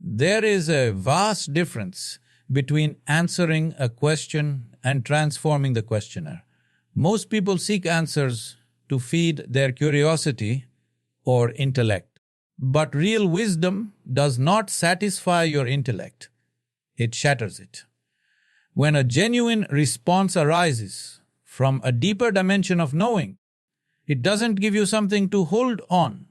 There is a vast difference between answering a question and transforming the questioner. Most people seek answers to feed their curiosity or intellect. But real wisdom does not satisfy your intellect. It shatters it. When a genuine response arises from a deeper dimension of knowing, it doesn't give you something to hold on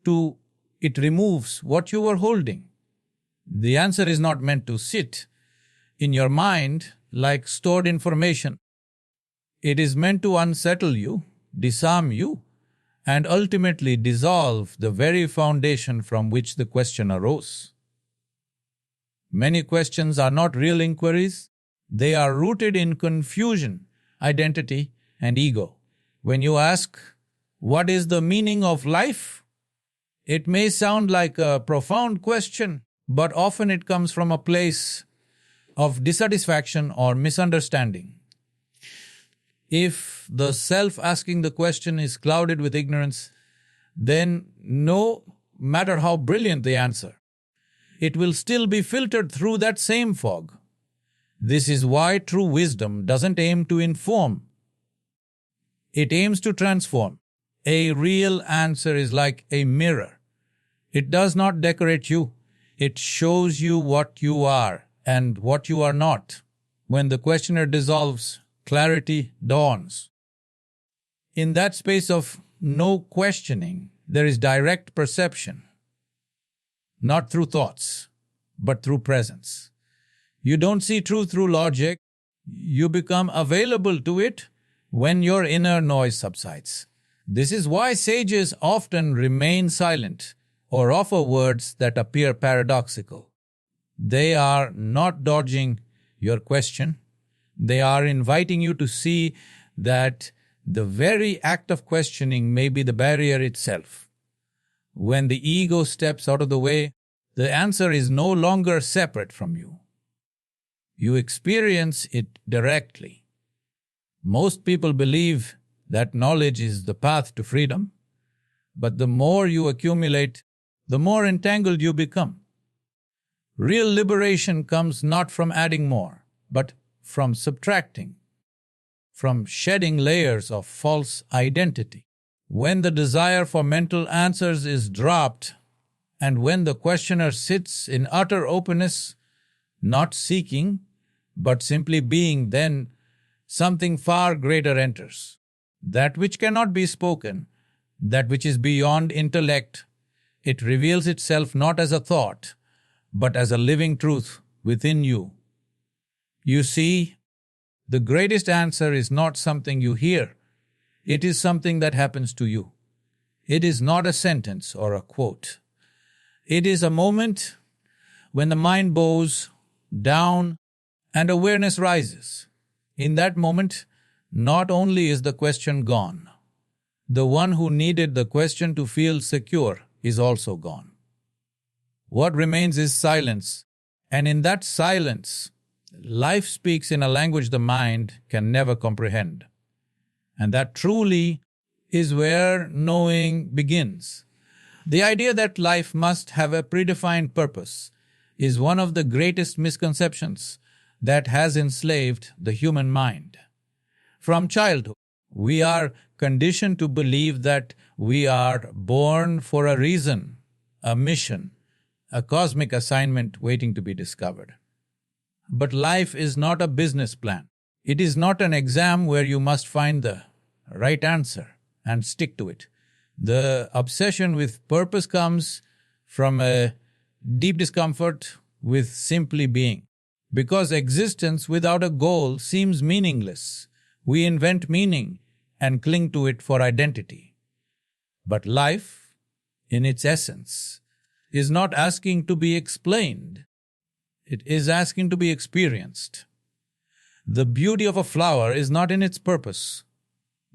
to. It removes what you were holding. The answer is not meant to sit in your mind like stored information. It is meant to unsettle you, disarm you, and ultimately dissolve the very foundation from which the question arose. Many questions are not real inquiries. They are rooted in confusion, identity, and ego. When you ask, "What is the meaning of life?" it may sound like a profound question, but often it comes from a place of dissatisfaction or misunderstanding. If the self asking the question is clouded with ignorance, then no matter how brilliant the answer, it will still be filtered through that same fog. This is why true wisdom doesn't aim to inform. It aims to transform. A real answer is like a mirror. It does not decorate you. It shows you what you are and what you are not. When the questioner dissolves, clarity dawns. In that space of no questioning, there is direct perception. Not through thoughts, but through presence. You don't see truth through logic. You become available to it when your inner noise subsides. This is why sages often remain silent or offer words that appear paradoxical. They are not dodging your question. They are inviting you to see that the very act of questioning may be the barrier itself. When the ego steps out of the way, the answer is no longer separate from you. You experience it directly. Most people believe that knowledge is the path to freedom, but the more you accumulate, the more entangled you become. Real liberation comes not from adding more, but from subtracting, from shedding layers of false identity. When the desire for mental answers is dropped, and when the questioner sits in utter openness, not seeking, but simply being, then something far greater enters. That which cannot be spoken, that which is beyond intellect, it reveals itself not as a thought, but as a living truth within you. You see, the greatest answer is not something you hear. It is something that happens to you. It is not a sentence or a quote. It is a moment when the mind bows down and awareness rises. In that moment, not only is the question gone, the one who needed the question to feel secure is also gone. What remains is silence, and in that silence, life speaks in a language the mind can never comprehend. And that truly is where knowing begins. The idea that life must have a predefined purpose is one of the greatest misconceptions that has enslaved the human mind. From childhood, we are conditioned to believe that we are born for a reason, a mission, a cosmic assignment waiting to be discovered. But life is not a business plan. It is not an exam where you must find the right answer and stick to it. The obsession with purpose comes from a deep discomfort with simply being. Because existence without a goal seems meaningless, we invent meaning and cling to it for identity. But life, in its essence, is not asking to be explained. It is asking to be experienced. The beauty of a flower is not in its purpose,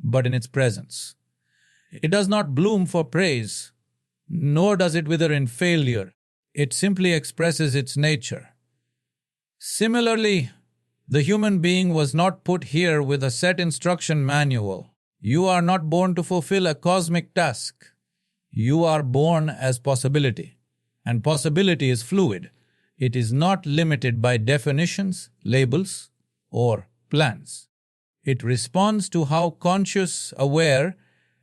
but in its presence. It does not bloom for praise, nor does it wither in failure. It simply expresses its nature. Similarly, the human being was not put here with a set instruction manual. You are not born to fulfill a cosmic task. You are born as possibility. And possibility is fluid. It is not limited by definitions, labels, or plans. It responds to how conscious, aware,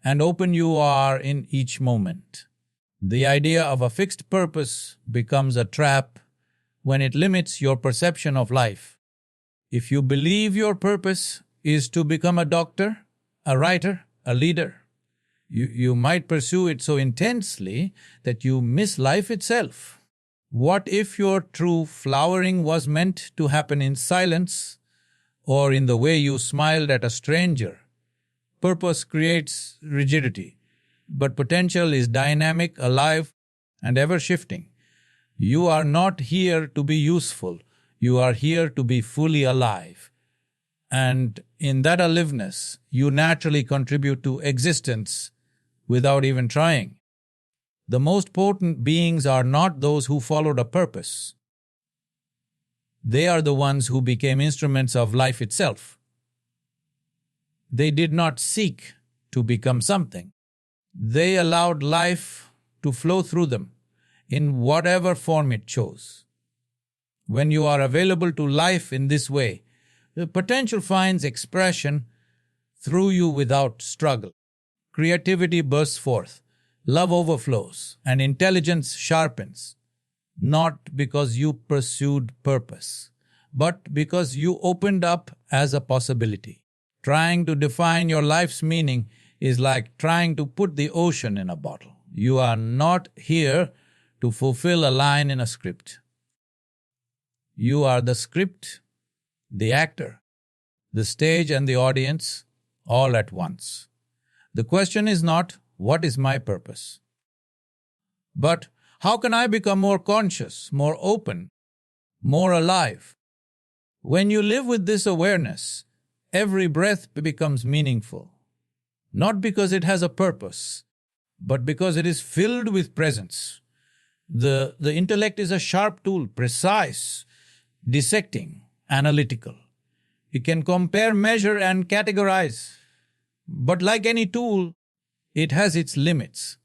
and open you are in each moment. The idea of a fixed purpose becomes a trap when it limits your perception of life. If you believe your purpose is to become a doctor, a writer, a leader, you might pursue it so intensely that you miss life itself. What if your true flowering was meant to happen in silence or in the way you smiled at a stranger? Purpose creates rigidity, but potential is dynamic, alive, and ever-shifting. You are not here to be useful. You are here to be fully alive. And in that aliveness, you naturally contribute to existence without even trying. The most potent beings are not those who followed a purpose. They are the ones who became instruments of life itself. They did not seek to become something. They allowed life to flow through them in whatever form it chose. When you are available to life in this way, the potential finds expression through you without struggle. Creativity bursts forth, love overflows, and intelligence sharpens, not because you pursued purpose, but because you opened up as a possibility. Trying to define your life's meaning is like trying to put the ocean in a bottle. You are not here to fulfill a line in a script. You are the script, the actor, the stage, and the audience all at once. The question is not, what is my purpose? But how can I become more conscious, more open, more alive? When you live with this awareness, every breath becomes meaningful. Not because it has a purpose, but because it is filled with presence. The intellect is a sharp tool, precise, dissecting, analytical. It can compare, measure, and categorize. But like any tool, it has its limits.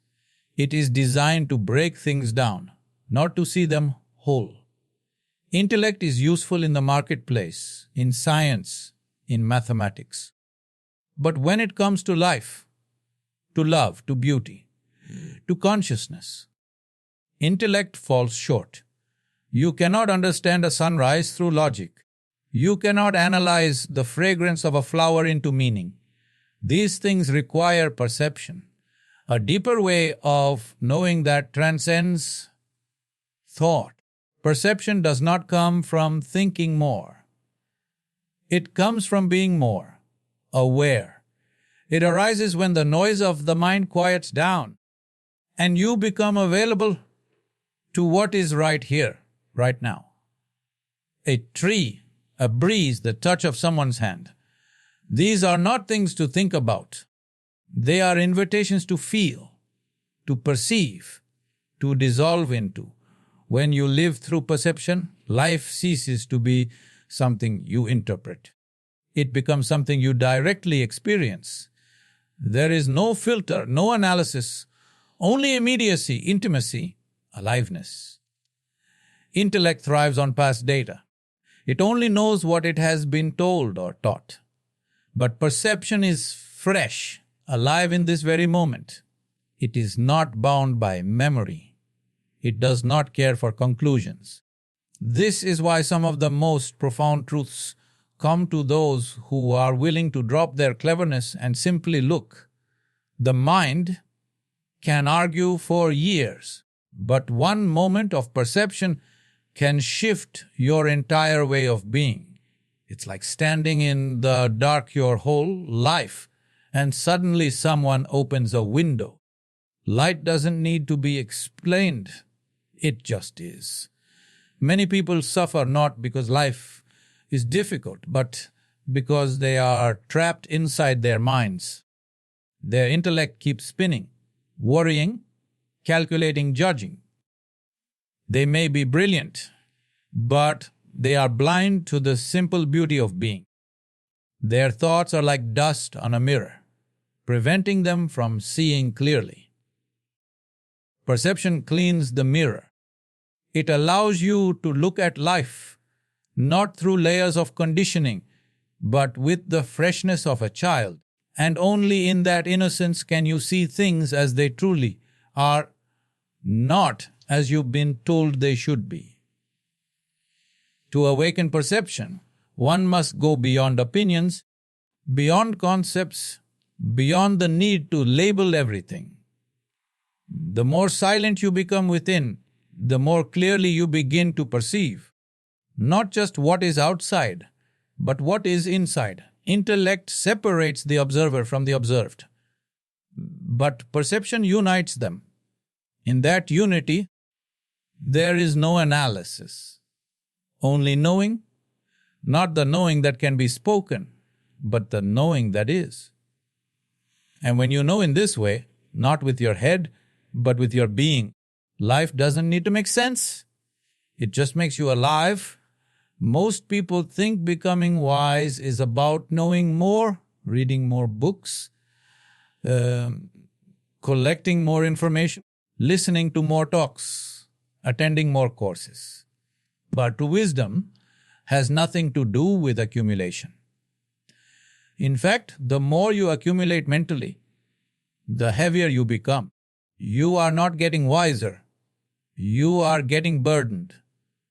It is designed to break things down, not to see them whole. Intellect is useful in the marketplace, in science, in mathematics. But when it comes to life, to love, to beauty, to consciousness, intellect falls short. You cannot understand a sunrise through logic. You cannot analyze the fragrance of a flower into meaning. These things require perception, a deeper way of knowing that transcends thought. Perception does not come from thinking more. It comes from being more aware. It arises when the noise of the mind quiets down and you become available to what is right here, right now. A tree, a breeze, the touch of someone's hand. These are not things to think about. They are invitations to feel, to perceive, to dissolve into. When you live through perception, life ceases to be something you interpret. It becomes something you directly experience. There is no filter, no analysis, only immediacy, intimacy, aliveness. Intellect thrives on past data. It only knows what it has been told or taught. But perception is fresh, alive in this very moment. It is not bound by memory. It does not care for conclusions. This is why some of the most profound truths come to those who are willing to drop their cleverness and simply look. The mind can argue for years, but one moment of perception can shift your entire way of being. It's like standing in the dark your whole life, and suddenly someone opens a window. Light doesn't need to be explained. It just is. Many people suffer not because life is difficult, but because they are trapped inside their minds. Their intellect keeps spinning, worrying, calculating, judging. They may be brilliant, but they are blind to the simple beauty of being. Their thoughts are like dust on a mirror, preventing them from seeing clearly. Perception cleans the mirror. It allows you to look at life not through layers of conditioning, but with the freshness of a child. And only in that innocence can you see things as they truly are, not as you've been told they should be. To awaken perception, one must go beyond opinions, beyond concepts, beyond the need to label everything. The more silent you become within, the more clearly you begin to perceive not just what is outside, but what is inside. Intellect separates the observer from the observed, but perception unites them. In that unity, there is no analysis, only knowing, not the knowing that can be spoken, but the knowing that is. And when you know in this way, not with your head, but with your being, life doesn't need to make sense. It just makes you alive. Most people think becoming wise is about knowing more, reading more books, collecting more information, listening to more talks, attending more courses. But true wisdom has nothing to do with accumulation. In fact, the more you accumulate mentally, the heavier you become. You are not getting wiser. You are getting burdened.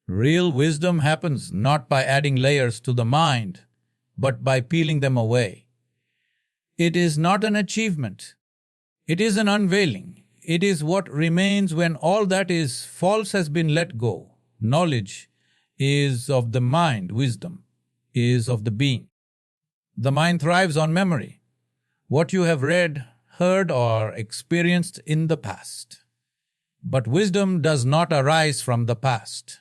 Real wisdom happens not by adding layers to the mind, but by peeling them away. It is not an achievement. It is an unveiling. It is what remains when all that is false has been let go. Knowledge is of the mind. Wisdom is of the being. The mind thrives on memory, what you have read, heard, or experienced in the past. But wisdom does not arise from the past.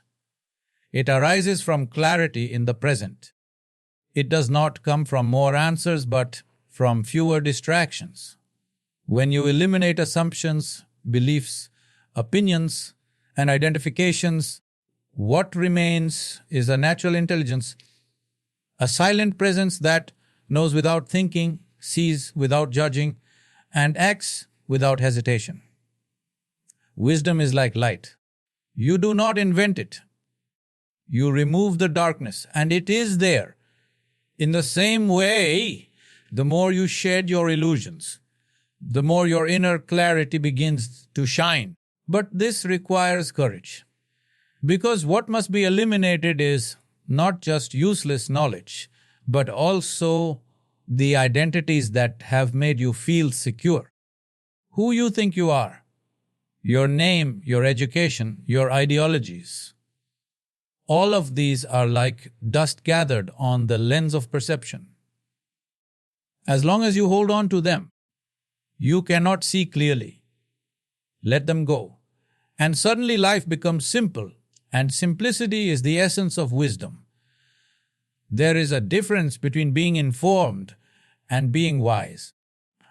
It arises from clarity in the present. It does not come from more answers, but from fewer distractions. When you eliminate assumptions, beliefs, opinions, and identifications, what remains is a natural intelligence, a silent presence that knows without thinking, sees without judging, and acts without hesitation. Wisdom is like light. You do not invent it. You remove the darkness, and it is there. In the same way, the more you shed your illusions, the more your inner clarity begins to shine. But this requires courage. Because what must be eliminated is not just useless knowledge, but also the identities that have made you feel secure. Who you think you are, your name, your education, your ideologies. All of these are like dust gathered on the lens of perception. As long as you hold on to them, you cannot see clearly. Let them go. And suddenly life becomes simple, and simplicity is the essence of wisdom. There is a difference between being informed and being wise.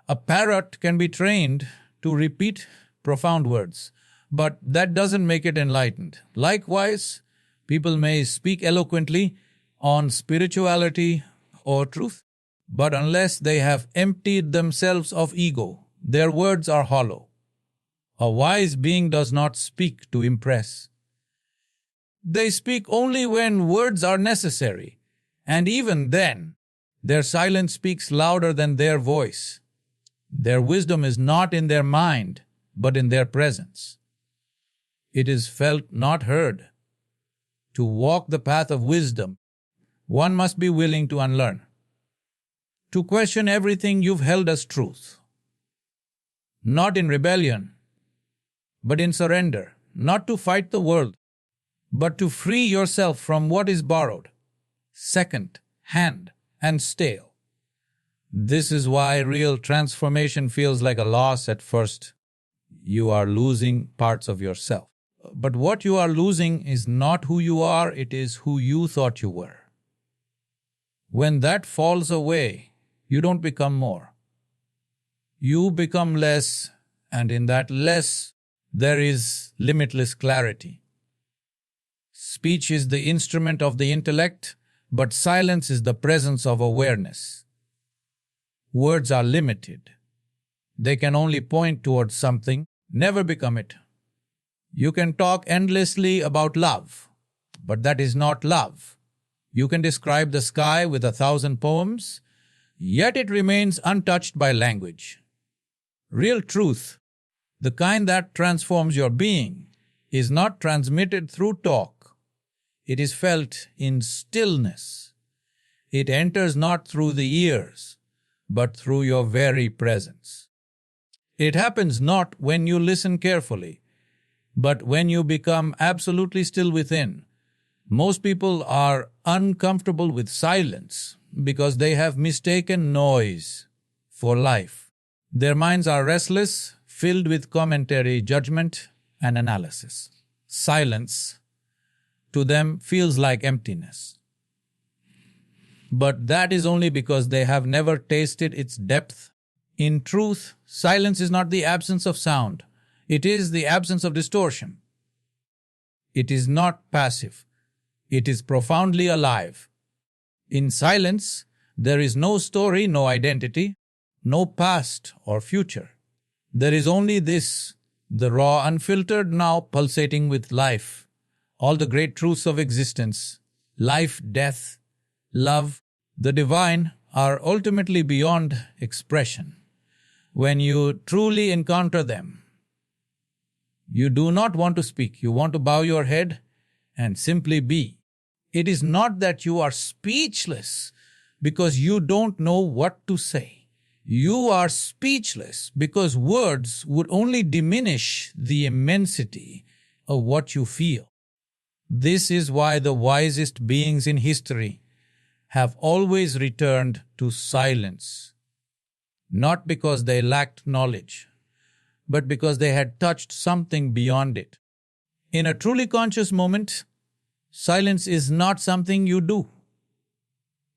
A parrot can be trained to repeat profound words, but that doesn't make it enlightened. Likewise, people may speak eloquently on spirituality or truth, but unless they have emptied themselves of ego, their words are hollow. A wise being does not speak to impress. They speak only when words are necessary, and even then, their silence speaks louder than their voice. Their wisdom is not in their mind, but in their presence. It is felt, not heard. To walk the path of wisdom, one must be willing to unlearn, to question everything you've held as truth. Not in rebellion, but in surrender, not to fight the world, but to free yourself from what is borrowed, second hand, and stale. This is why real transformation feels like a loss at first. You are losing parts of yourself. But what you are losing is not who you are, it is who you thought you were. When that falls away, you don't become more. You become less, and in that less, there is limitless clarity. Speech is the instrument of the intellect, but silence is the presence of awareness. Words are limited. They can only point towards something, never become it. You can talk endlessly about love, but that is not love. You can describe the sky with 1,000 poems, yet it remains untouched by language. Real truth, the kind that transforms your being, is not transmitted through talk. It is felt in stillness. It enters not through the ears, but through your very presence. It happens not when you listen carefully, but when you become absolutely still within. Most people are uncomfortable with silence because they have mistaken noise for life. Their minds are restless, filled with commentary, judgment, and analysis. Silence, to them, feels like emptiness. But that is only because they have never tasted its depth. In truth, silence is not the absence of sound. It is the absence of distortion. It is not passive. It is profoundly alive. In silence, there is no story, no identity, no past or future. There is only this, the raw, unfiltered now pulsating with life. All the great truths of existence, life, death, love, the divine, are ultimately beyond expression. When you truly encounter them, you do not want to speak. You want to bow your head and simply be. It is not that you are speechless because you don't know what to say. You are speechless because words would only diminish the immensity of what you feel. This is why the wisest beings in history have always returned to silence, not because they lacked knowledge, but because they had touched something beyond it. In a truly conscious moment, silence is not something you do.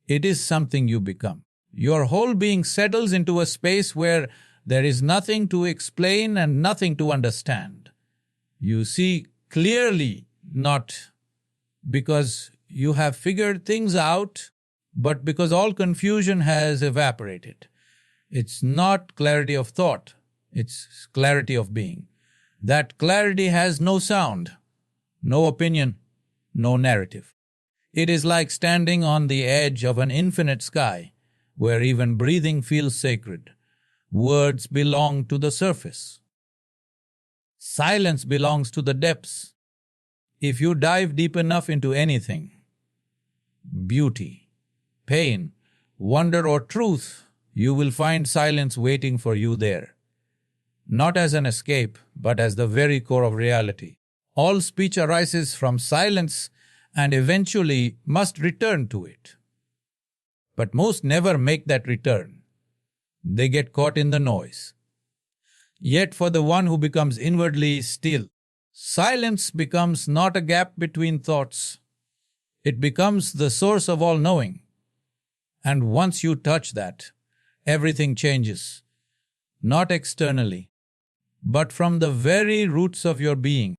It is something you become. Your whole being settles into a space where there is nothing to explain and nothing to understand. You see clearly, not because you have figured things out, but because all confusion has evaporated. It's not clarity of thought, it's clarity of being. That clarity has no sound, no opinion, no narrative. It is like standing on the edge of an infinite sky, where even breathing feels sacred. Words belong to the surface. Silence belongs to the depths. If you dive deep enough into anything, beauty, pain, wonder, or truth, you will find silence waiting for you there. Not as an escape, but as the very core of reality. All speech arises from silence and eventually must return to it. But most never make that return. They get caught in the noise. Yet for the one who becomes inwardly still, silence becomes not a gap between thoughts. It becomes the source of all knowing. And once you touch that, everything changes. Not externally, but from the very roots of your being.